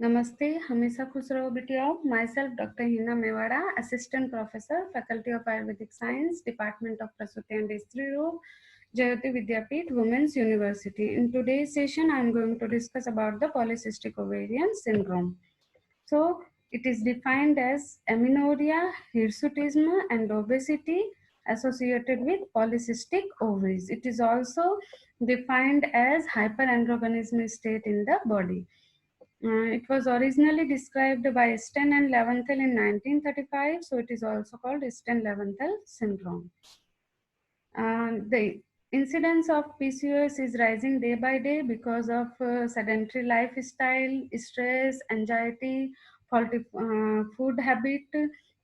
Namaste, हमेशा खुश रहो बिटियाओ। Myself Dr. Hina Mewada, Assistant Professor, Faculty of Ayurvedic Science, Department of Prasuti and Stri Rog, Jayoti Vidyapeeth, Women's University. In today's session, I am going to discuss about the polycystic ovarian syndrome. So, it is defined as amenorrhea, hirsutism, and obesity associated with polycystic ovaries. It is also defined as hyperandrogenism state in the body. It was originally described by Sten and Leventhal in 1935, so it is also called Sten-Leventhal syndrome. The incidence of PCOS is rising day by day because of sedentary lifestyle, stress, anxiety, faulty food habit,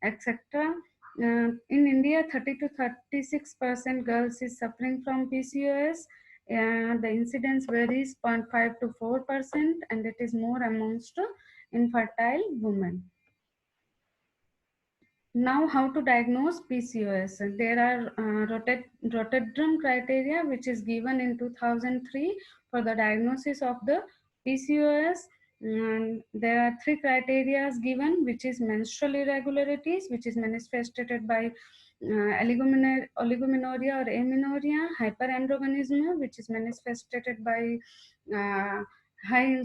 etc. In India, 30 to 36% girls is suffering from PCOS. The incidence varies 0.5 to 4%, and it is more amongst infertile women. Now, how to diagnose PCOS? There are Rotterdam criteria, which is given in 2003 for the diagnosis of the PCOS. And there are three criteria given, which is menstrual irregularities, which is manifested by oligomenorrhea or amenorrhea, hyperandrogenism, which is manifested by uh, high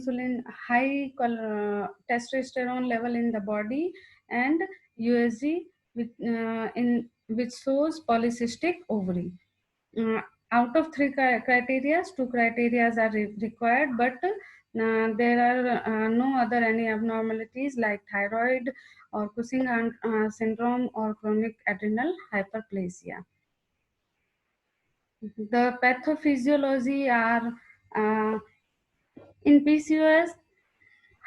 testosterone level in the body, and USG, which shows polycystic ovary. Uh, Out of three criteria, two criteria are required, but there are no other any abnormalities like thyroid or Cushing syndrome or chronic adrenal hyperplasia. The pathophysiology are in PCOS,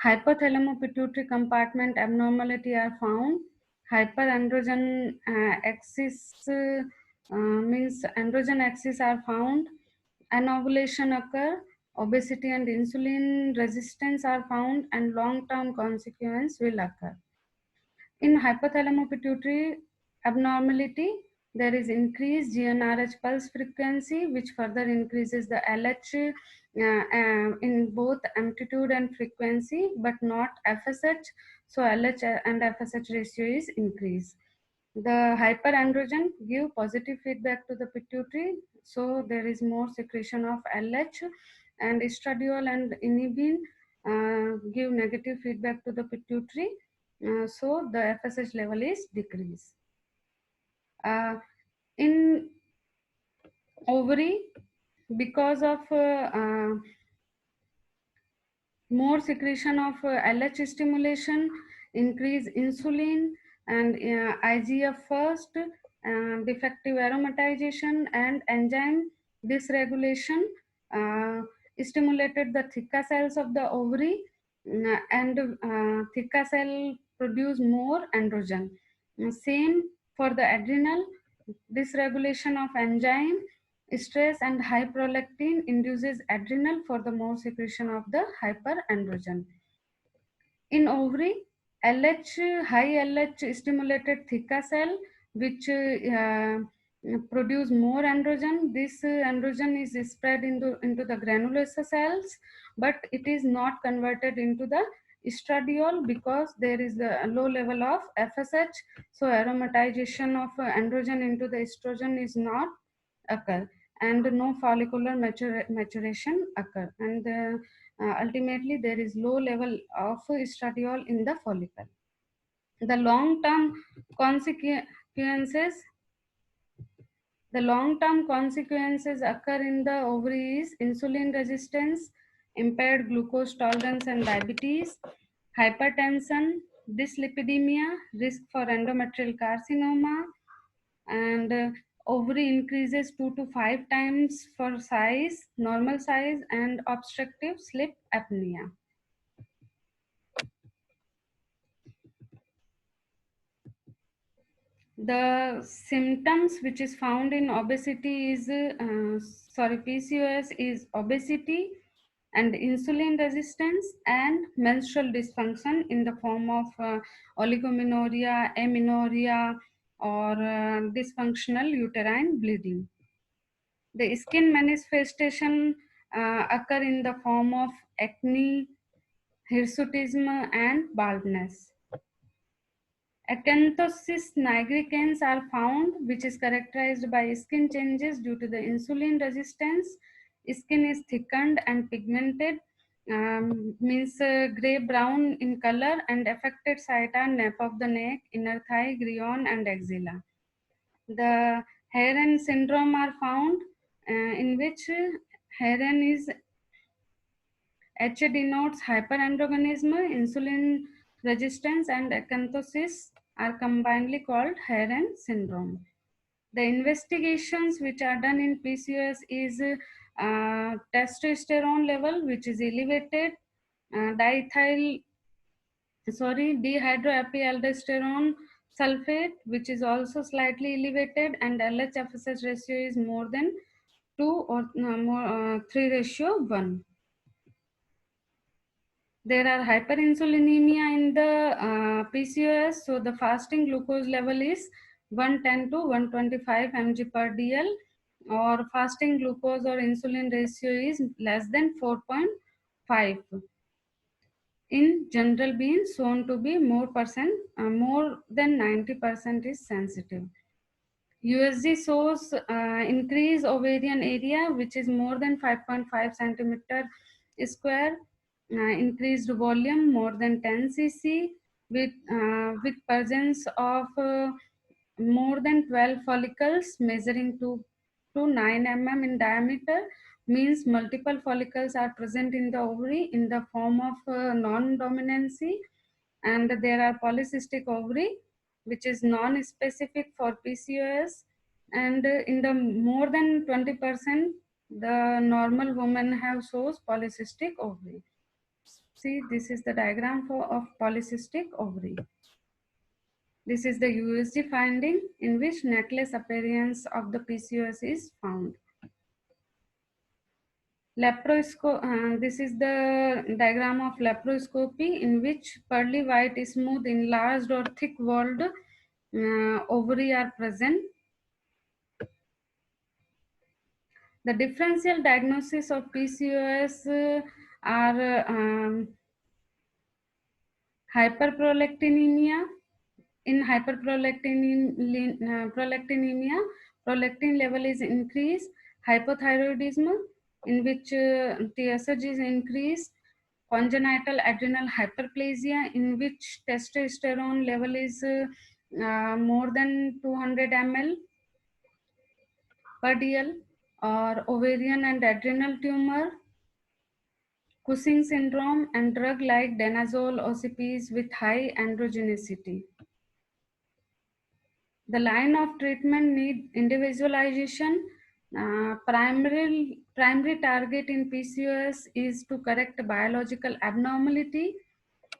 hypothalamo-pituitary compartment abnormality are found. Hyperandrogen axis means androgen axis are found. Anovulation occur. Obesity and insulin resistance are found, and long-term consequence will occur. In hypothalamo-pituitary abnormality, there is increased GnRH pulse frequency, which further increases the LH in both amplitude and frequency, but not FSH. So LH and FSH ratio is increased. The hyperandrogen give positive feedback to the pituitary, so there is more secretion of LH, and estradiol and inhibin give negative feedback to the pituitary, so the FSH level is decreased. In ovary, because of more secretion of LH stimulation, increase insulin and IGF first, defective aromatization and enzyme dysregulation stimulated the theca cells of the ovary, and theca cell produce more androgen. Same for the adrenal, dysregulation of enzyme, stress and high prolactin induces adrenal for the more secretion of the hyperandrogen. In ovary, high LH stimulated theca cell, which produce more androgen. This androgen is spread into the granulosa cells, but it is not converted into the estradiol because there is a low level of FSH. So aromatization of androgen into the estrogen is not occur, and no follicular maturation occur, and ultimately there is low level of estradiol in the follicle. The long term consequences occur in the ovaries: insulin resistance, impaired glucose tolerance and diabetes, hypertension, dyslipidemia, risk for endometrial carcinoma, and ovary increases 2 to 5 times for size, normal size, and obstructive sleep apnea. The symptoms which is found in obesity is PCOS is obesity and insulin resistance and menstrual dysfunction in the form of oligomenorrhea, amenorrhea, or dysfunctional uterine bleeding. The skin manifestation occur in the form of acne, hirsutism, and baldness. Acanthosis nigricans are found, which is characterized by skin changes due to the insulin resistance. Skin is thickened and pigmented, means gray-brown in color, and affected site are nape of the neck, inner thigh, gluteus, and axilla. The Heron syndrome are found, in which Heron is H denotes hyperandrogenism, insulin resistance, and acanthosis are combinedly called Heron syndrome. The investigations which are done in PCOS is testosterone level, which is elevated, dehydroepialdosterone sulfate, which is also slightly elevated, and LH-FSH ratio is more than 2 or 3 ratio 1. There are hyperinsulinemia in the PCOS, so the fasting glucose level is 110 to 125 mg per dl, or fasting glucose or insulin ratio is less than 4.5. In general, being shown to be more than 90% is sensitive. USG shows increased ovarian area, which is more than 5.5 centimeter square, increased volume more than 10 cc, with presence of more than 12 follicles measuring 2 to 9 mm in diameter, means multiple follicles are present in the ovary in the form of non-dominancy, and there are polycystic ovary, which is non-specific for PCOS, and in the more than 20%, the normal women have shows polycystic ovary. See, this is the diagram of polycystic ovary. This is the USG finding in which necklace appearance of the PCOS is found. This is the diagram of laparoscopy, in which pearly white, smooth, enlarged or thick-walled ovary are present. The differential diagnosis of PCOS are hyperprolactinemia. In hyperprolactinemia, prolactin level is increased. Hypothyroidism, in which TSH is increased. Congenital adrenal hyperplasia, in which testosterone level is more than 200 ml per dl, or ovarian and adrenal tumor. Cushing syndrome, and drug like danazol OCPs with high androgenicity. The line of treatment need individualization. Primary target in PCOS is to correct biological abnormality.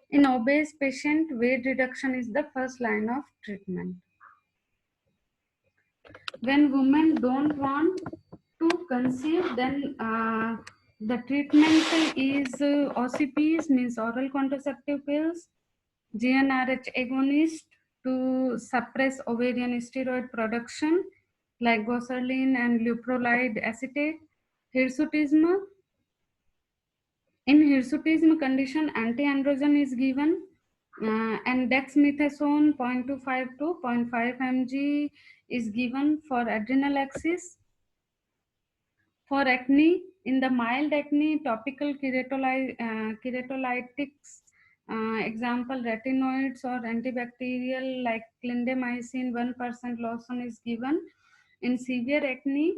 In obese patient, weight reduction is the first line of treatment. When women don't want to conceive, then the treatment is OCPs, means oral contraceptive pills, GnRH agonist to suppress ovarian steroid production, like goserelin and leuprolide acetate. Hirsutism. In hirsutism condition, anti-androgen is given, and dexamethasone 0.25 to 0.5 mg is given for adrenal axis. For acne, in the mild acne, topical keratolytics, example retinoids or antibacterial like clindamycin 1% lotion is given. In severe acne,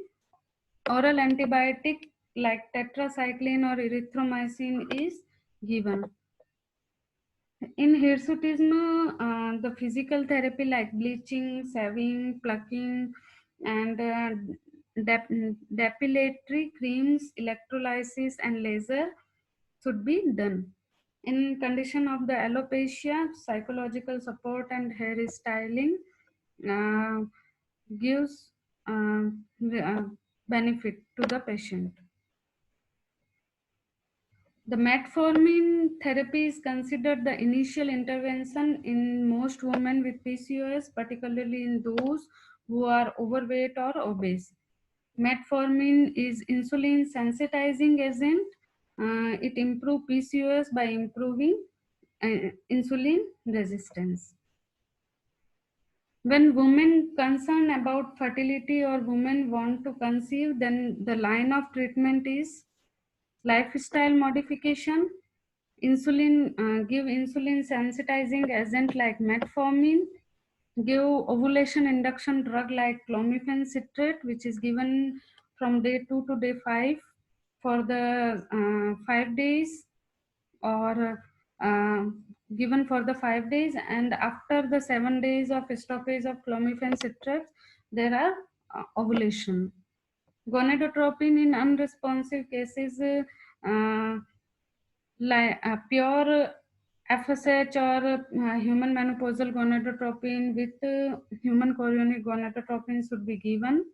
oral antibiotic like tetracycline or erythromycin is given. In hirsutism, the physical therapy like bleaching, shaving, plucking, and depilatory creams, electrolysis, and laser should be done. In condition of the alopecia, psychological support and hair styling uh, gives uh, benefit to the patient. The metformin therapy is considered the initial intervention in most women with PCOS, particularly in those who are overweight or obese. Metformin is insulin sensitizing agent, It improves PCOS by improving insulin resistance. When women concerned about fertility or women want to conceive, then the line of treatment is lifestyle modification, give insulin sensitizing agent like metformin, give ovulation induction drug like clomiphene citrate, which is given from day 2 to day 5 for the 5 days, or given for the 5 days, and after the 7 days of stoppage of clomiphene citrate, there are ovulation. Gonadotropin in unresponsive cases, like pure FSH or human menopausal gonadotropin with human chorionic gonadotropin should be given.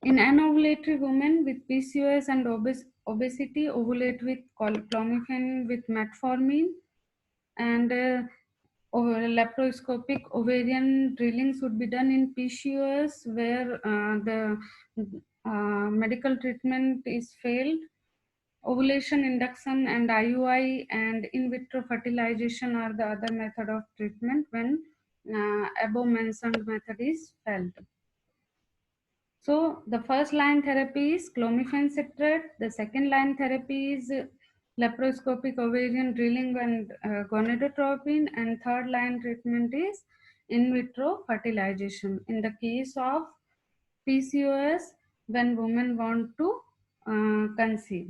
In anovulatory women with PCOS and obesity, ovulate with clomiphene with metformin, and laparoscopic ovarian drilling should be done in PCOS where the medical treatment is failed. Ovulation induction and IUI and in vitro fertilization are the other method of treatment when above mentioned method is failed. So the first line therapy is clomiphene citrate, the second line therapy is laparoscopic ovarian drilling and gonadotropin, and third line treatment is in vitro fertilization. In the case of PCOS, when women want to conceive.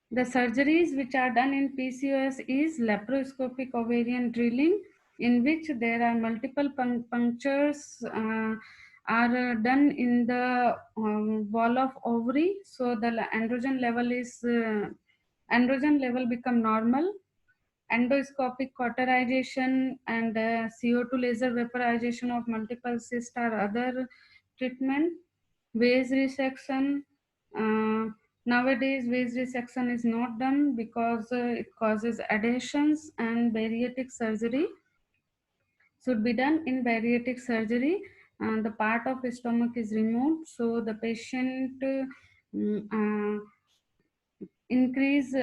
The surgeries which are done in PCOS is laparoscopic ovarian drilling, in which there are multiple punctures are done in the wall of ovary, so the androgen level become normal. Endoscopic cauterization and CO2 laser vaporization of multiple cysts are other treatment. Vase resection. Nowadays, vase resection is not done because it causes adhesions, and bariatric surgery should be done. In bariatric surgery, the part of the stomach is removed, so the patient increase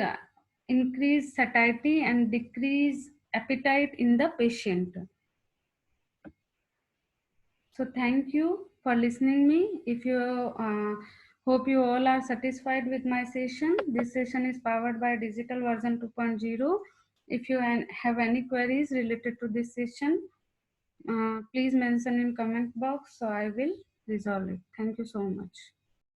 satiety and decrease appetite in the patient. So thank you for listening me. If you hope you all are satisfied with my session. This session is powered by digital version 2.0. If you have any queries related to this session, please mention in comment box, so I will resolve it. Thank you so much.